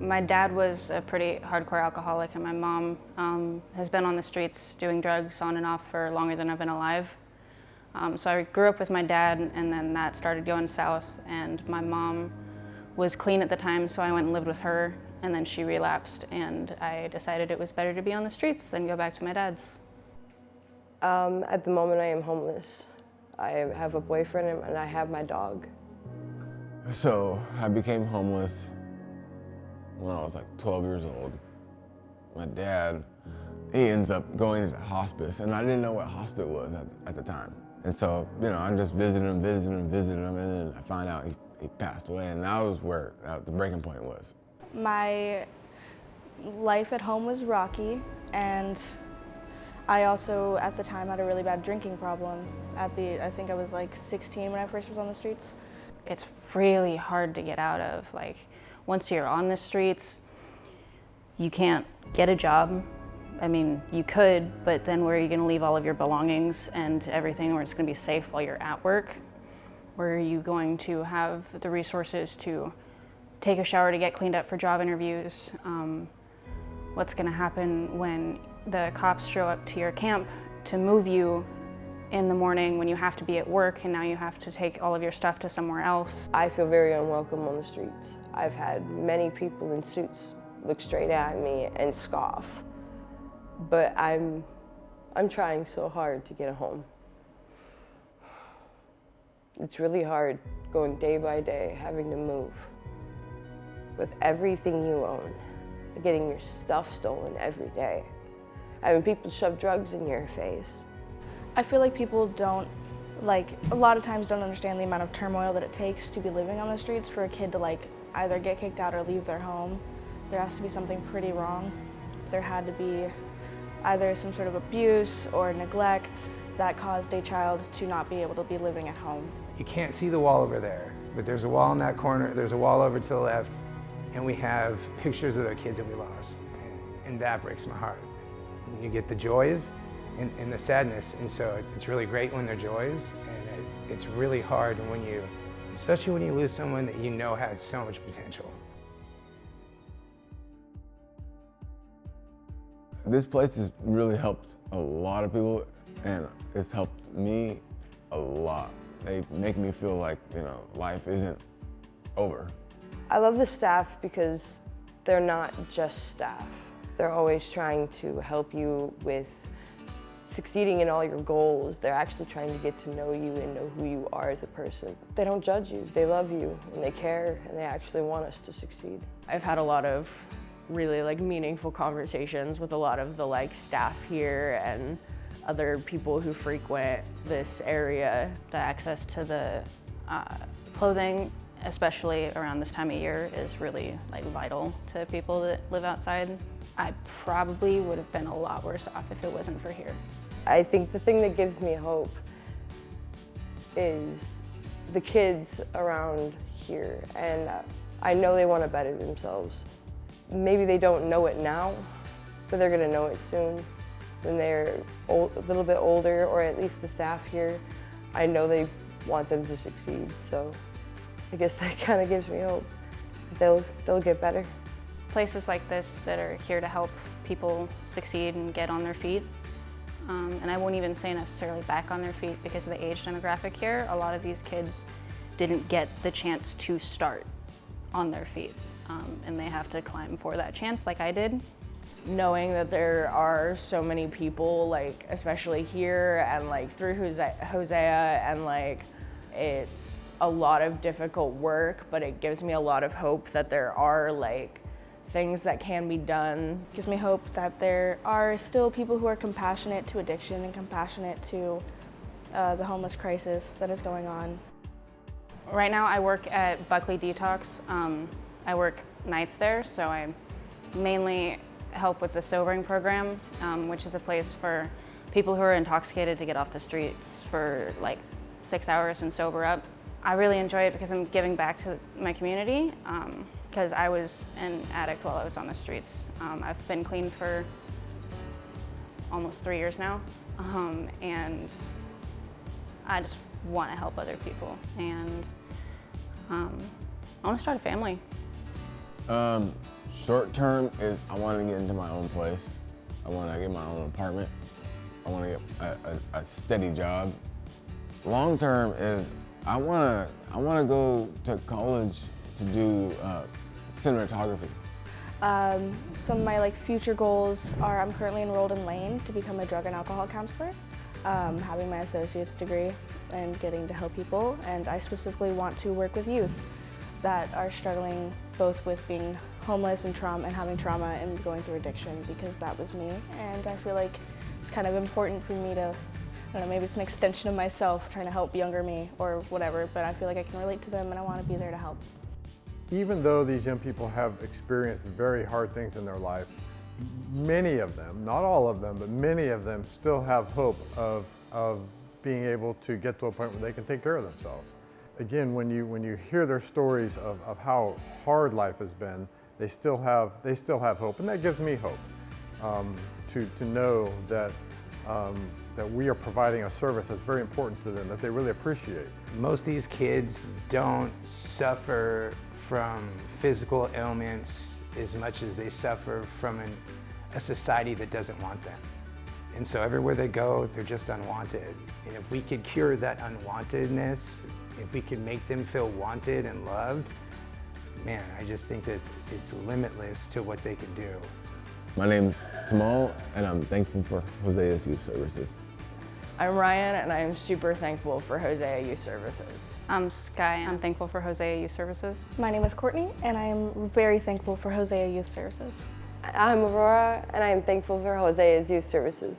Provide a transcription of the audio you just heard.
My dad was a pretty hardcore alcoholic, and my mom has been on the streets doing drugs on and off for longer than I've been alive. So I grew up with my dad, and then that started going south, and my mom was clean at the time, so I went and lived with her, and then she relapsed, and I decided it was better to be on the streets than go back to my dad's. At the moment I am homeless. I have a boyfriend and I have my dog. So I became homeless when I was like 12 years old. My dad, he ends up going to hospice, and I didn't know what hospice was at the time. And so, I'm just visiting him, and then I find out he passed away, and that was where the breaking point was. My life at home was rocky, and I also, at the time, had a really bad drinking problem. I think I was like 16 when I first was on the streets. It's really hard to get out of. Like, once you're on the streets, you can't get a job. I mean, you could, but then where are you gonna leave all of your belongings and everything where it's gonna be safe while you're at work? Where are you going to have the resources to take a shower to get cleaned up for job interviews? What's gonna happen when the cops show up to your camp to move you in the morning when you have to be at work, and now you have to take all of your stuff to somewhere else? I feel very unwelcome on the streets. I've had many people in suits look straight at me and scoff, but I'm trying so hard to get a home. It's really hard going day by day, having to move with everything you own, getting your stuff stolen every day, having people shove drugs in your face. I feel like people a lot of times don't understand the amount of turmoil that it takes to be living on the streets for a kid to either get kicked out or leave their home. There has to be something pretty wrong. There had to be either some sort of abuse or neglect that caused a child to not be able to be living at home. You can't see the wall over there, but there's a wall in that corner, there's a wall over to the left, and we have pictures of the kids that we lost, and that breaks my heart. You get the joys and the sadness, and so it's really great when they're joys, and it's really hard especially when you lose someone that you know has so much potential. This place has really helped a lot of people, and it's helped me a lot. They make me feel like, life isn't over. I love the staff because they're not just staff. They're always trying to help you with succeeding in all your goals. They're actually trying to get to know you and know who you are as a person. They don't judge you, they love you, and they care, and they actually want us to succeed. I've had a lot of really meaningful conversations with a lot of the staff here and other people who frequent this area. The access to the clothing, especially around this time of year, is really vital to people that live outside. I probably would have been a lot worse off if it wasn't for here. I think the thing that gives me hope is the kids around here, and I know they want to better themselves. Maybe they don't know it now, but they're going to know it soon when they're a little bit older, or at least the staff here. I know they want them to succeed, so I guess that kind of gives me hope. They'll get better. Places like this that are here to help people succeed and get on their feet. And I won't even say necessarily back on their feet because of the age demographic here. A lot of these kids didn't get the chance to start on their feet. And they have to climb for that chance like I did. Knowing that there are so many people, especially here and through Hosea, and it's a lot of difficult work, but it gives me a lot of hope that there are things that can be done. It gives me hope that there are still people who are compassionate to addiction and compassionate to the homeless crisis that is going on. Right now I work at Buckley Detox. I work nights there, so I mainly help with the sobering program, which is a place for people who are intoxicated to get off the streets for 6 hours and sober up. I really enjoy it because I'm giving back to my community. Because I was an addict while I was on the streets. I've been clean for almost 3 years now, and I just want to help other people, and I want to start a family. Short term is I want to get into my own place. I want to get my own apartment. I want to get a steady job. Long term is I want to go to college to do cinematography. Some of my future goals are I'm currently enrolled in Lane to become a drug and alcohol counselor, having my associate's degree and getting to help people. And I specifically want to work with youth that are struggling both with being homeless and having trauma and going through addiction, because that was me. And I feel like it's kind of important for me to, I don't know, maybe it's an extension of myself trying to help younger me or whatever, but I feel like I can relate to them and I want to be there to help. Even though these young people have experienced very hard things in their life, many of them, not all of them, but many of them still have hope of being able to get to a point where they can take care of themselves. Again, when you hear their stories of how hard life has been, they still have hope, and that gives me hope to know that that we are providing a service that's very important to them, that they really appreciate. Most of these kids don't suffer from physical ailments as much as they suffer from a society that doesn't want them. And so everywhere they go, they're just unwanted. And if we could cure that unwantedness, if we could make them feel wanted and loved, man, I just think that it's limitless to what they can do. My name's Tamal, and I'm thankful for Hosea's Youth Services. I'm Ryan, and I'm super thankful for Hosea Youth Services. I'm Sky, and I'm thankful for Hosea Youth Services. My name is Courtney, and I am very thankful for Hosea Youth Services. I'm Aurora, and I am thankful for Hosea's Youth Services.